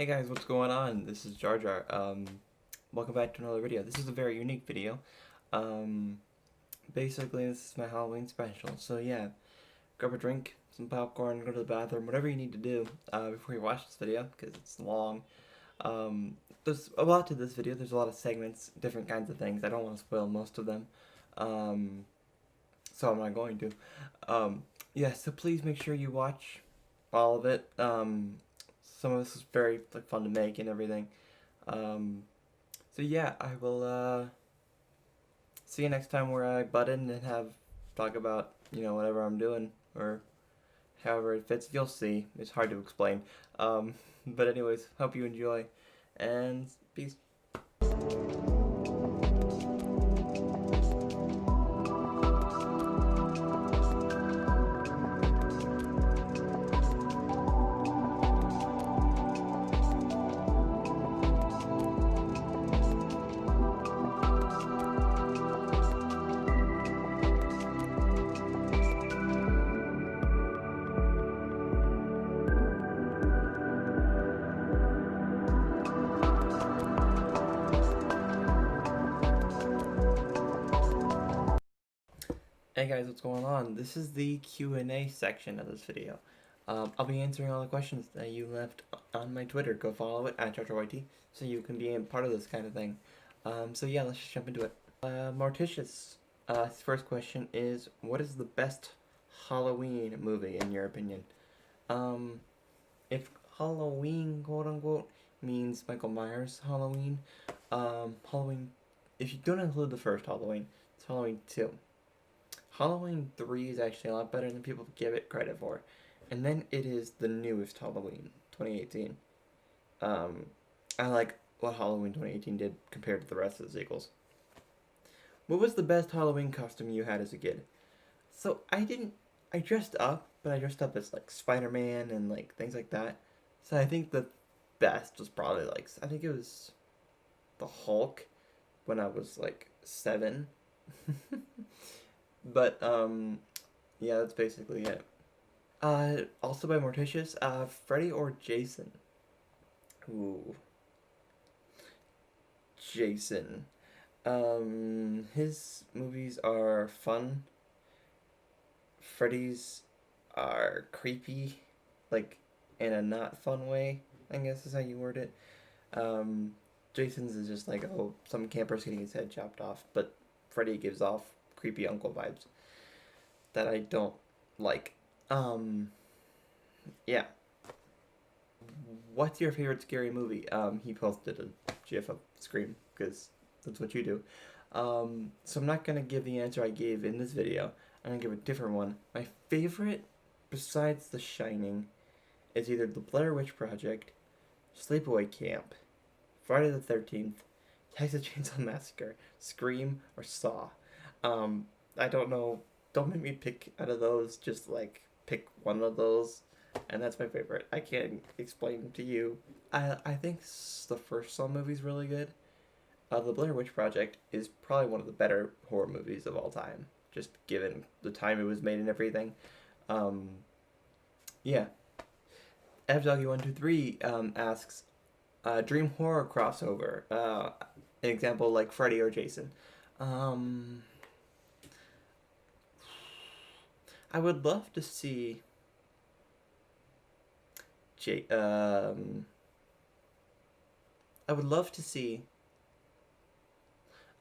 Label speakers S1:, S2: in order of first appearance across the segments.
S1: Hey guys, what's going on? This is Jar Jar. Welcome back to another video. This is a very unique video. Um, Basically, this is my Halloween special. So yeah, grab a drink, some popcorn, go to the bathroom, whatever you need to do before you watch this video, because it's long. There's a lot to this video. There's a lot of segments, different kinds of things. I don't want to spoil most of them, um, so I'm not going to. Yeah, so please make sure you watch all of it. Some of this is very fun to make and everything. Um, so yeah, I will see you next time where I butt in and have talk about whatever I'm doing or however it fits. You'll see. It's hard to explain. But anyways, hope you enjoy and peace. Hey guys, what's going on? This is the Q&A section of this video. I'll be answering all the questions that you left on my Twitter. Go follow it at JarJarYT so you can be a part of this kind of thing. So yeah, let's just jump into it. Morticius, his first question is, what is the best Halloween movie in your opinion? If Halloween, quote unquote, means Michael Myers Halloween, Halloween, if you don't include the first Halloween, it's Halloween 2. Halloween 3 is actually a lot better than people give it credit for. And then it is the newest Halloween, 2018. I like what Halloween 2018 did compared to the rest of the sequels. What was the best Halloween costume you had as a kid? So I dressed up, but I dressed up as like Spider-Man and like things like that. So I think the best was probably I think it was the Hulk when I was like 7. But yeah, that's basically it. Also by Morticius, Freddy or Jason? Ooh, Jason. His movies are fun. Freddy's are creepy, like in a not fun way, I guess is how you word it. Jason's is just like, oh, some camper's getting his head chopped off, but Freddy gives off creepy uncle vibes that I don't like. Yeah. What's your favorite scary movie? He posted a GIF of Scream because that's what you do. So I'm not gonna give the answer I gave in this video. I'm gonna give a different one. My favorite, besides The Shining, is either The Blair Witch Project, Sleepaway Camp, Friday the 13th, Texas Chainsaw Massacre, Scream, or Saw. I don't know. Don't make me pick out of those. Just pick one of those, and that's my favorite. I can't explain to you. I think the first Saw movie's really good. The Blair Witch Project is probably one of the better horror movies of all time, just given the time it was made and everything. Um, yeah. FW123 asks, dream horror crossover. An example like Freddy or Jason. Um, I would love to see J I would love to see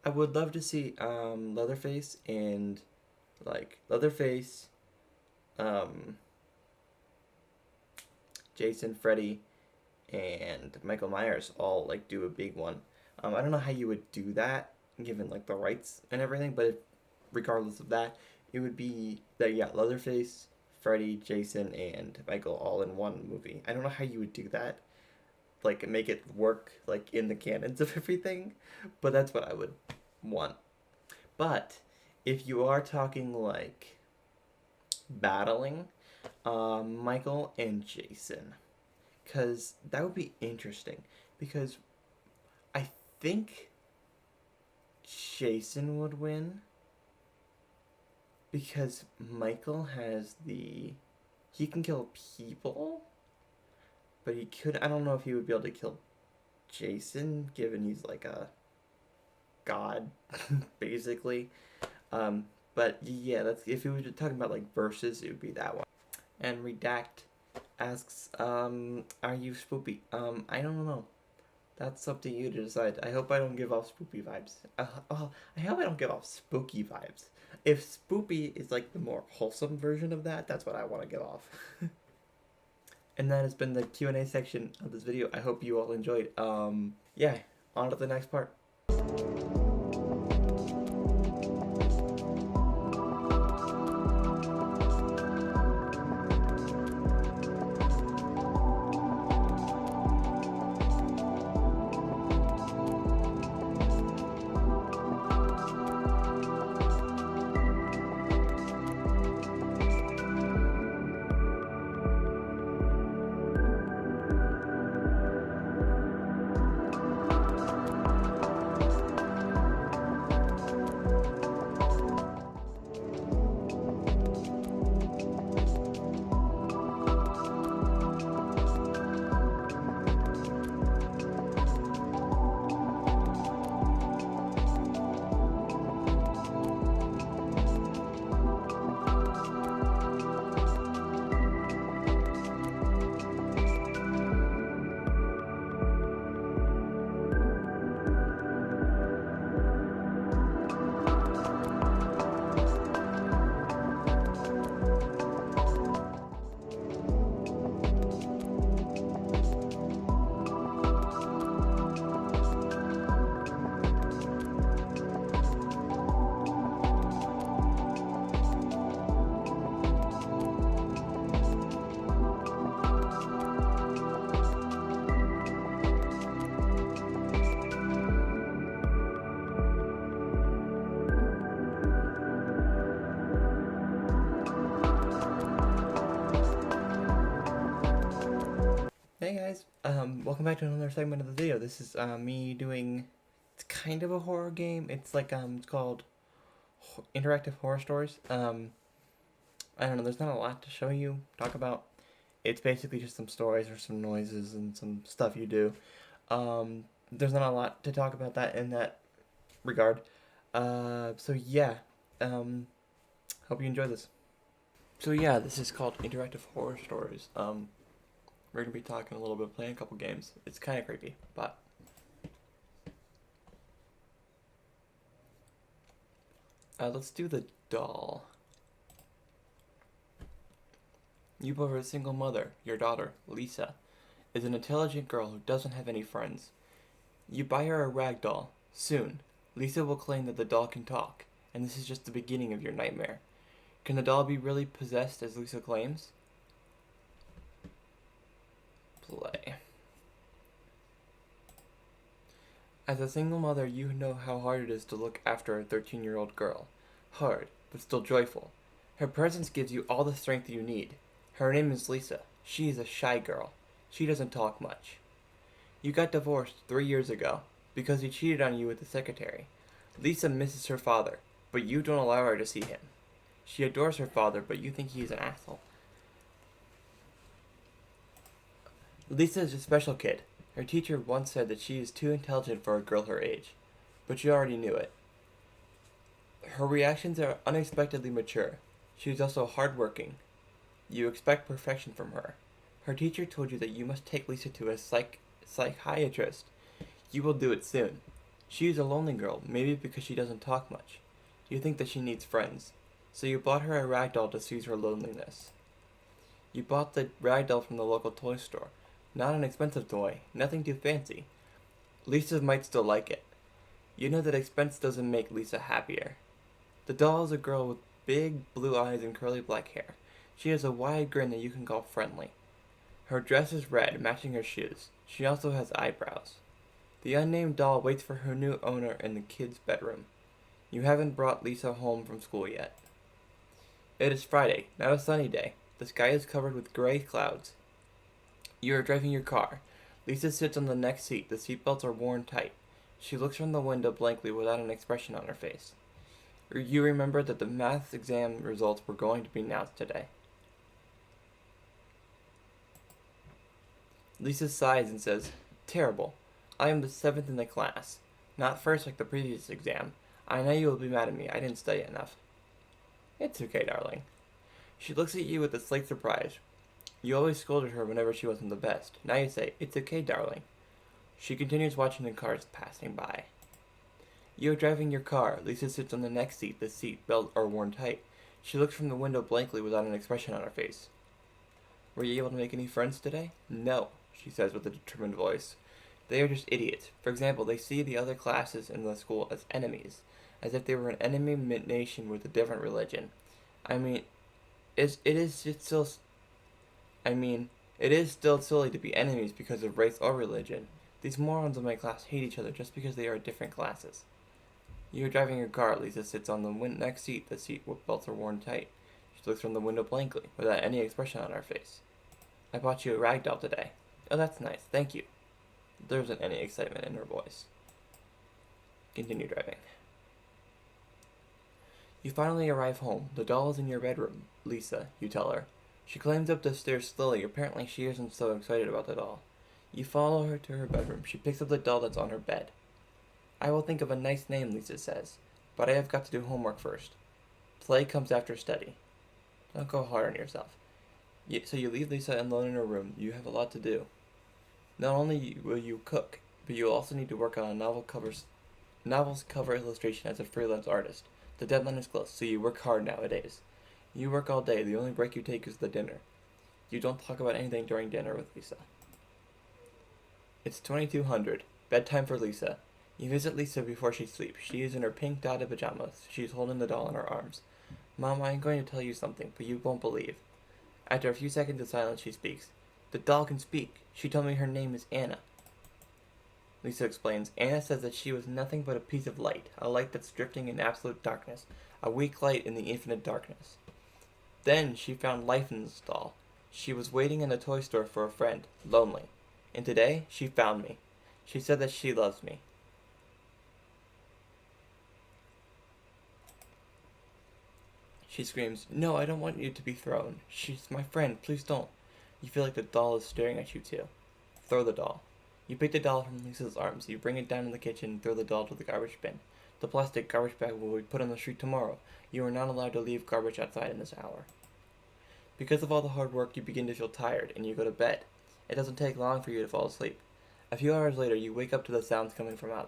S1: Leatherface and Leatherface, um Jason, Freddy, and Michael Myers all do a big one. I don't know how you would do that given the rights and everything, but regardless of that, it would be that, yeah, Leatherface, Freddy, Jason, and Michael all in one movie. I don't know how you would do that, make it work in the canons of everything, but that's what I would want. But if you are talking battling, Michael and Jason, because that would be interesting. Because I think Jason would win because Michael has he can kill people, but he could. I don't know if he would be able to kill Jason, given he's like a god, basically. But yeah, that's if we were talking about like verses, it would be that one. And Redact asks, are you spoopy? I don't know. That's up to you to decide. I hope I don't give off spoopy vibes. I hope I don't give off spooky vibes. If spoopy is like the more wholesome version of that, that's what I want to give off. And that has been the Q&A section of this video. I hope you all enjoyed. Yeah, on to the next part. Hey guys, welcome back to another segment of the video. This is me doing, it's kind of a horror game. It's like it's called Interactive Horror Stories. I don't know, there's not a lot to show you, talk about. It's basically just some stories or some noises and some stuff you do. There's not a lot to talk about that in that regard. So yeah, hope you enjoy this. So yeah, this is called Interactive Horror Stories. We're going to be talking a little bit, playing a couple games. It's kind of creepy, but... let's do the doll. You have a single mother. Your daughter, Lisa, is an intelligent girl who doesn't have any friends. You buy her a rag doll. Soon, Lisa will claim that the doll can talk, and this is just the beginning of your nightmare. Can the doll be really possessed as Lisa claims? Play. As a single mother, you know how hard it is to look after a 13-year-old girl. Hard, but still joyful. Her presence gives you all the strength you need. Her name is Lisa. She is a shy girl. She doesn't talk much. You got divorced 3 years ago because he cheated on you with the secretary. Lisa misses her father, but you don't allow her to see him. She adores her father, but you think he is an asshole. Lisa is a special kid. Her teacher once said that she is too intelligent for a girl her age, but you already knew it. Her reactions are unexpectedly mature. She is also hardworking. You expect perfection from her. Her teacher told you that you must take Lisa to a psychiatrist. You will do it soon. She is a lonely girl, maybe because she doesn't talk much. You think that she needs friends, so you bought her a rag doll to soothe her loneliness. You bought the rag doll from the local toy store. Not an expensive toy, nothing too fancy. Lisa might still like it. You know that expense doesn't make Lisa happier. The doll is a girl with big blue eyes and curly black hair. She has a wide grin that you can call friendly. Her dress is red, matching her shoes. She also has eyebrows. The unnamed doll waits for her new owner in the kid's bedroom. You haven't brought Lisa home from school yet. It is Friday, not a sunny day. The sky is covered with gray clouds. You are driving your car. Lisa sits on the next seat. The seatbelts are worn tight. She looks from the window blankly without an expression on her face. You remember that the math exam results were going to be announced today. Lisa sighs and says, "Terrible. I am the 7th in the class. Not first like the previous exam. I know you will be mad at me. I didn't study enough." "It's okay, darling." She looks at you with a slight surprise. You always scolded her whenever she wasn't the best. Now you say, "It's okay, darling." She continues watching the cars passing by. You are driving your car. Lisa sits on the next seat. The seat belt are worn tight. She looks from the window blankly without an expression on her face. "Were you able to make any friends today?" "No," she says with a determined voice. "They are just idiots. For example, they see the other classes in the school as enemies, as if they were an enemy nation with a different religion. I mean, it is still silly to be enemies because of race or religion. These morons in my class hate each other just because they are different classes." You are driving your car. Lisa sits on the next seat. The seat belts are worn tight. She looks from the window blankly, without any expression on her face. "I bought you a rag doll today." "Oh, that's nice. Thank you." There isn't any excitement in her voice. Continue driving. You finally arrive home. The doll is in your bedroom, Lisa, you tell her. She climbs up the stairs slowly. Apparently she isn't so excited about the doll. You follow her to her bedroom. She picks up the doll that's on her bed. "I will think of a nice name," Lisa says, "but I have got to do homework first. Play comes after study." Don't go hard on yourself. So you leave Lisa alone in her room. You have a lot to do. Not only will you cook, but you will also need to work on a novel's cover illustration as a freelance artist. The deadline is close, so you work hard nowadays. You work all day. The only break you take is the dinner. You don't talk about anything during dinner with Lisa. It's 2200. Bedtime for Lisa. You visit Lisa before she sleeps. She is in her pink dotted pajamas. She is holding the doll in her arms. "Mom, I am going to tell you something, but you won't believe." After a few seconds of silence, she speaks. "The doll can speak. She told me her name is Anna." Lisa explains. "Anna says that she was nothing but a piece of light, a light that's drifting in absolute darkness, a weak light in the infinite darkness. Then she found life in this doll. She was waiting in a toy store for a friend, lonely. And today, she found me. She said that she loves me." She screams, "No, I don't want you to be thrown. She's my friend. Please don't." You feel like the doll is staring at you too. Throw the doll. You pick the doll from Lisa's arms. You bring it down in the kitchen and throw the doll to the garbage bin. The plastic garbage bag will be put on the street tomorrow. You are not allowed to leave garbage outside in this hour. Because of all the hard work, you begin to feel tired, and you go to bed. It doesn't take long for you to fall asleep. A few hours later, you wake up to the sounds coming from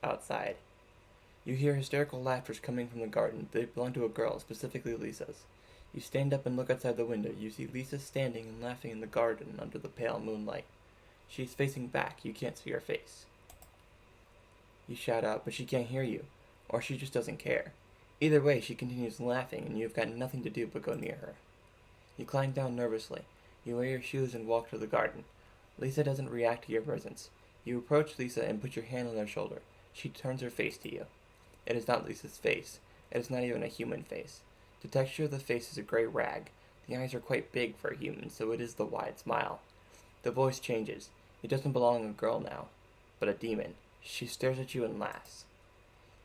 S1: outside. You hear hysterical laughter coming from the garden. They belong to a girl, specifically Lisa's. You stand up and look outside the window. You see Lisa standing and laughing in the garden under the pale moonlight. She's facing back. You can't see her face. You shout out, but she can't hear you. Or she just doesn't care. Either way, she continues laughing, and you've got nothing to do but go near her. You climb down nervously. You wear your shoes and walk to the garden. Lisa doesn't react to your presence. You approach Lisa and put your hand on her shoulder. She turns her face to you. It is not Lisa's face. It is not even a human face. The texture of the face is a gray rag. The eyes are quite big for a human, so it is the wide smile. The voice changes. It doesn't belong to a girl now, but a demon. She stares at you and laughs.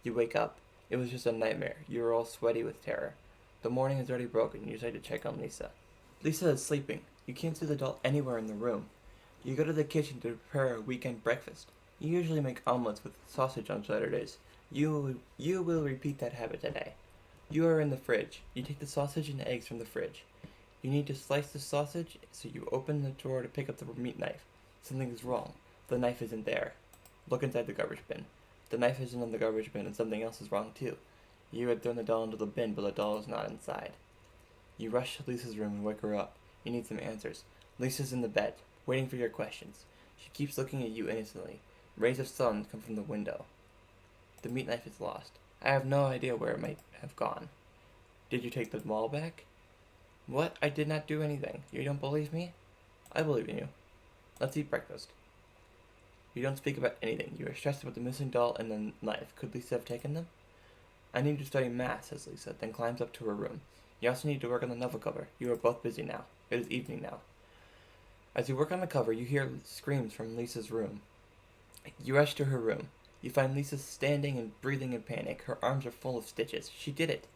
S1: You wake up. It was just a nightmare. You are all sweaty with terror. The morning is already broken. You decide to check on Lisa. Lisa is sleeping. You can't see the doll anywhere in the room. You go to the kitchen to prepare a weekend breakfast. You usually make omelets with sausage on Saturdays. You will repeat that habit today. You are in the fridge. You take the sausage and eggs from the fridge. You need to slice the sausage, so you open the drawer to pick up the meat knife. Something is wrong. The knife isn't there. Look inside the garbage bin. The knife isn't in the garbage bin, and something else is wrong too. You had thrown the doll into the bin, but the doll is not inside. You rush to Lisa's room and wake her up. You need some answers. Lisa's in the bed, waiting for your questions. She keeps looking at you innocently. Rays of sun come from the window. The meat knife is lost. I have no idea where it might have gone. Did you take the doll back? What? I did not do anything. You don't believe me? I believe in you. Let's eat breakfast. You don't speak about anything. You are stressed about the missing doll and the knife. Could Lisa have taken them? I need to study math, says Lisa, then climbs up to her room. You also need to work on the novel cover. You are both busy now. It is evening now. As you work on the cover, you hear screams from Lisa's room. You rush to her room. You find Lisa standing and breathing in panic. Her arms are full of stitches. She did it!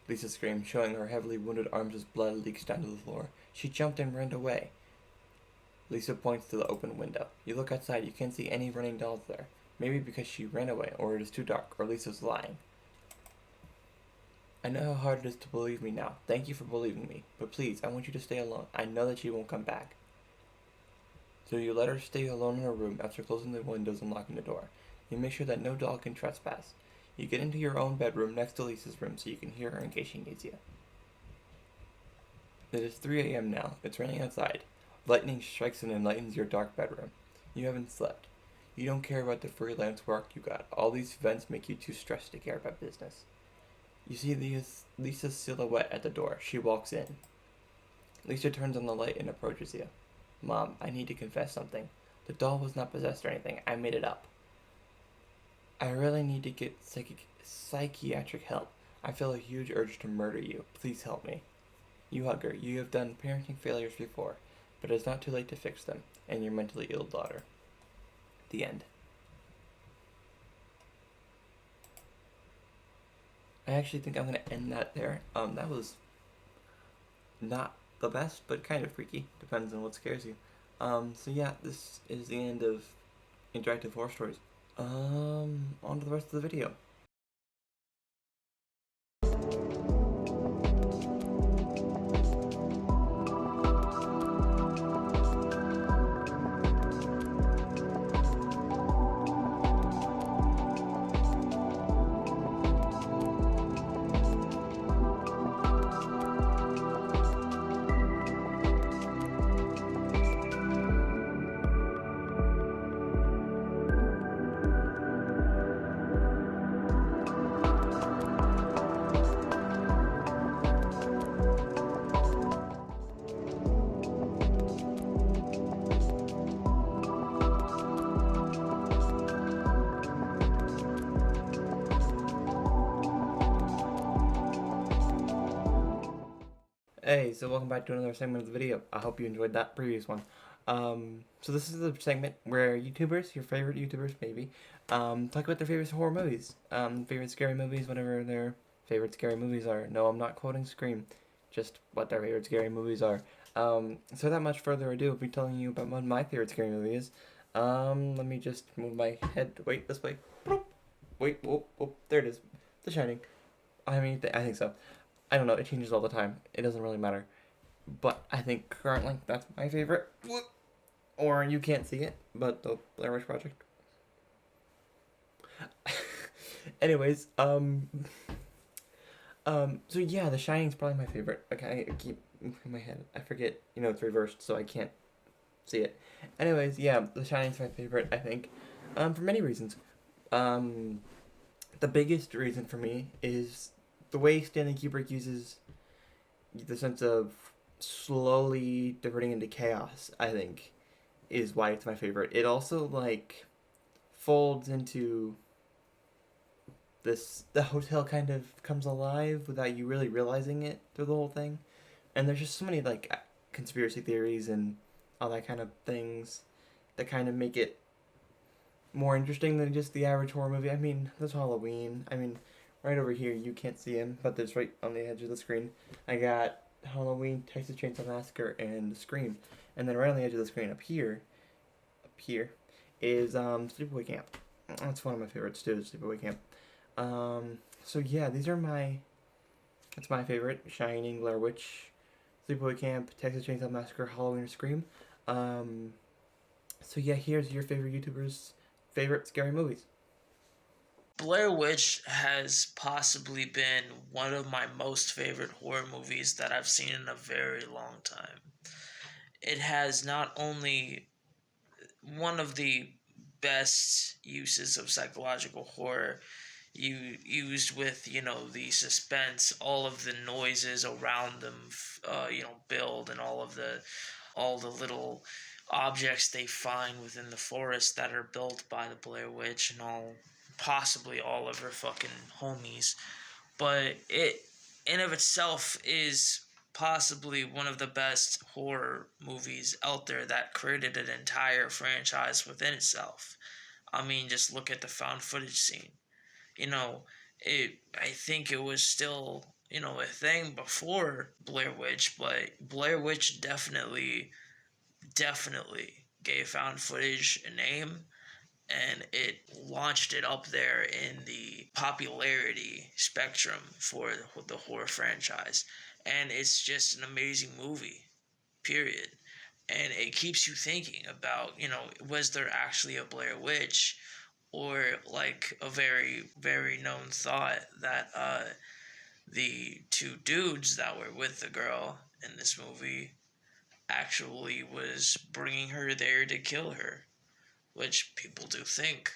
S1: Lisa screamed, showing her heavily wounded arms as blood leaks down to the floor. She jumped and ran away. Lisa points to the open window. You look outside, you can't see any running dolls there. Maybe because she ran away, or it is too dark, or Lisa's lying. I know how hard it is to believe me now. Thank you for believing me. But please, I want you to stay alone. I know that she won't come back. So you let her stay alone in her room after closing the windows and locking the door. You make sure that no doll can trespass. You get into your own bedroom next to Lisa's room so you can hear her in case she needs you. It is 3 a.m. now. It's raining outside. Lightning strikes and enlightens your dark bedroom. You haven't slept. You don't care about the freelance work you got. All these events make you too stressed to care about business. You see Lisa's silhouette at the door. She walks in. Lisa turns on the light and approaches you. Mom, I need to confess something. The doll was not possessed or anything. I made it up. I really need to get psychiatric help. I feel a huge urge to murder you. Please help me. You hug her. You have done parenting failures before, but it's not too late to fix them, and your mentally ill daughter. The end. I actually think I'm going to end that there. That was not the best, but kind of freaky. Depends on what scares you. So yeah, this is the end of interactive horror stories. On to the rest of the video. Hey, so welcome back to another segment of the video. I hope you enjoyed that previous one. So this is the segment where YouTubers, your favorite YouTubers maybe, talk about their favorite horror movies, favorite scary movies, whatever their favorite scary movies are. No, I'm not quoting Scream, just what their favorite scary movies are. So without much further ado, I'll be telling you about what my favorite scary movie is. Let me just move my head, wait, this way. Wait, whoop, there it is. The Shining. I mean, I think so. I don't know, it changes all the time. It doesn't really matter. But I think currently that's my favorite. Or you can't see it, but the Blair Witch Project. Anyways, so yeah, The Shining's probably my favorite. Okay, I keep moving my head. I forget, it's reversed, so I can't see it. Anyways, yeah, The Shining's my favorite, I think, for many reasons. The biggest reason for me is the way Stanley Kubrick uses the sense of slowly diverting into chaos, I think, is why it's my favorite. It also, folds into this, the hotel kind of comes alive without you really realizing it through the whole thing. And there's just so many, conspiracy theories and all that kind of things that kind of make it more interesting than just the average horror movie. I mean, there's Halloween. I mean, right over here, you can't see him, but there's right on the edge of the screen. I got Halloween, Texas Chainsaw Massacre, and Scream. And then right on the edge of the screen up here is Sleepaway Camp. That's one of my favorites too, Sleepaway Camp. So yeah, that's my favorite. Shining, Blair Witch, Sleepaway Camp, Texas Chainsaw Massacre, Halloween, or Scream. So yeah, here's your favorite YouTubers' favorite scary movies.
S2: Blair Witch has possibly been one of my most favorite horror movies that I've seen in a very long time. It has not only one of the best uses of psychological horror used with the suspense, all of the noises around them build, and all the little objects they find within the forest that are built by the Blair Witch, and possibly all of her fucking homies. But it in of itself is possibly one of the best horror movies out there that created an entire franchise within itself. I mean, just look at the found footage scene. I think it was still, a thing before Blair Witch, but Blair Witch definitely definitely gave found footage a name, and it launched it up there in the popularity spectrum for the horror franchise. And it's just an amazing movie, period. And it keeps you thinking about, was there actually a Blair Witch? Or like a very, very known thought that the two dudes that were with the girl in this movie actually was bringing her there to kill her, which people do think.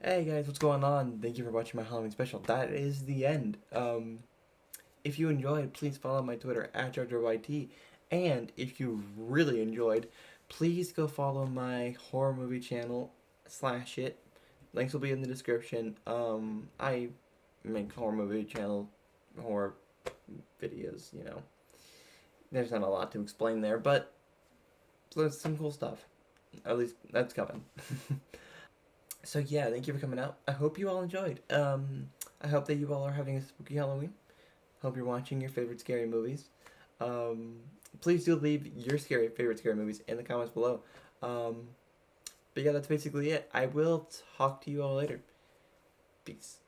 S1: Hey guys, what's going on? Thank you for watching my Halloween special. That is the end. If you enjoyed, please follow my Twitter at JarJarYT. And if you really enjoyed, please go follow my horror movie channel /it. Links will be in the description. I make horror movie channel horror videos, There's not a lot to explain there, but there's some cool stuff. At least that's coming. So yeah, thank you for coming out. I hope you all enjoyed. I hope that you all are having a spooky Halloween. Hope you're watching your favorite scary movies. Please do leave your favorite scary movies in the comments below. But yeah, that's basically it. I will talk to you all later. Peace.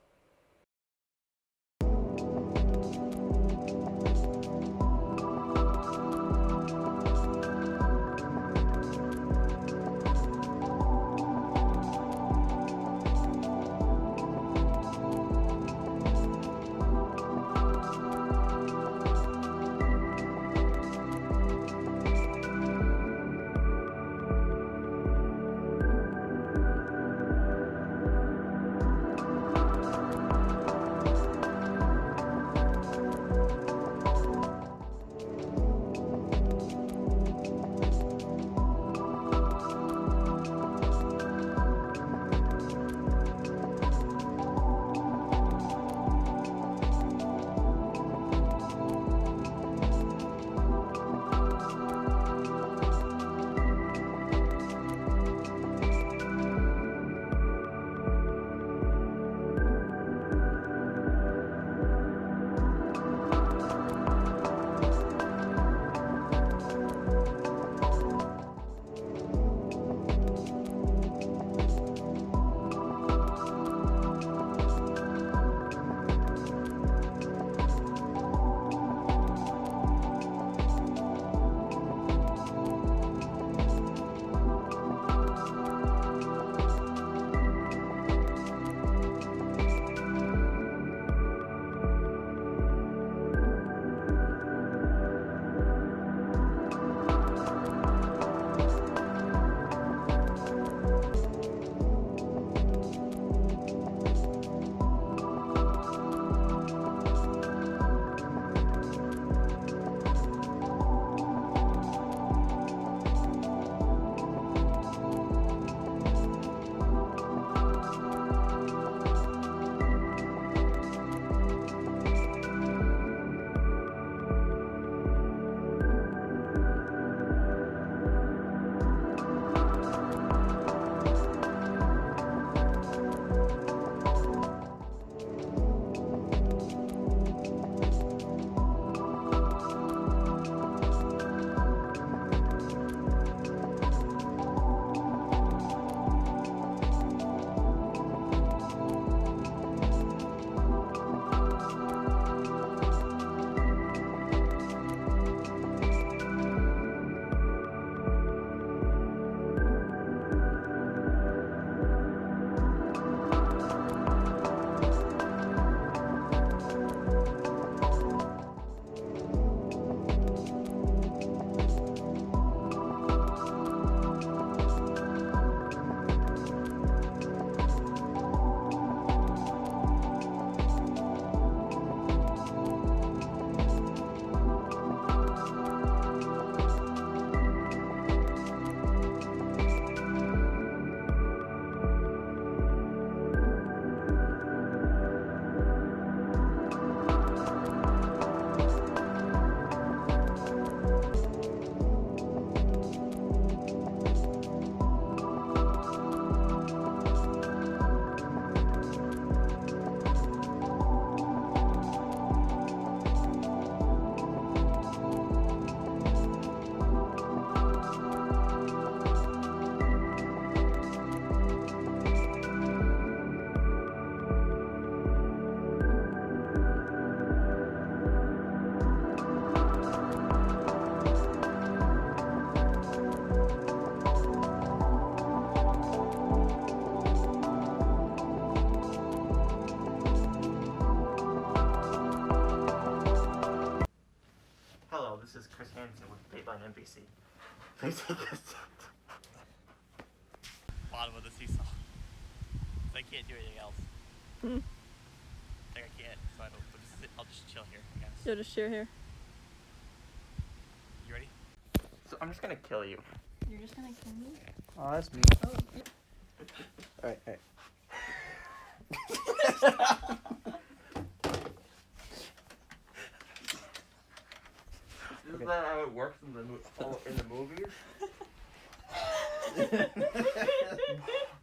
S1: interrogate by an NPC. Please take a seat.
S3: Bottom of the seesaw. I can't do anything else. Like I can't, so I'll just chill here, I guess.
S4: You'll just chill here.
S3: You ready?
S1: So I'm just gonna kill you.
S4: You're just gonna kill me?
S1: Oh, that's me.
S4: Oh.
S1: Alright. Isn't that how it works in the movies?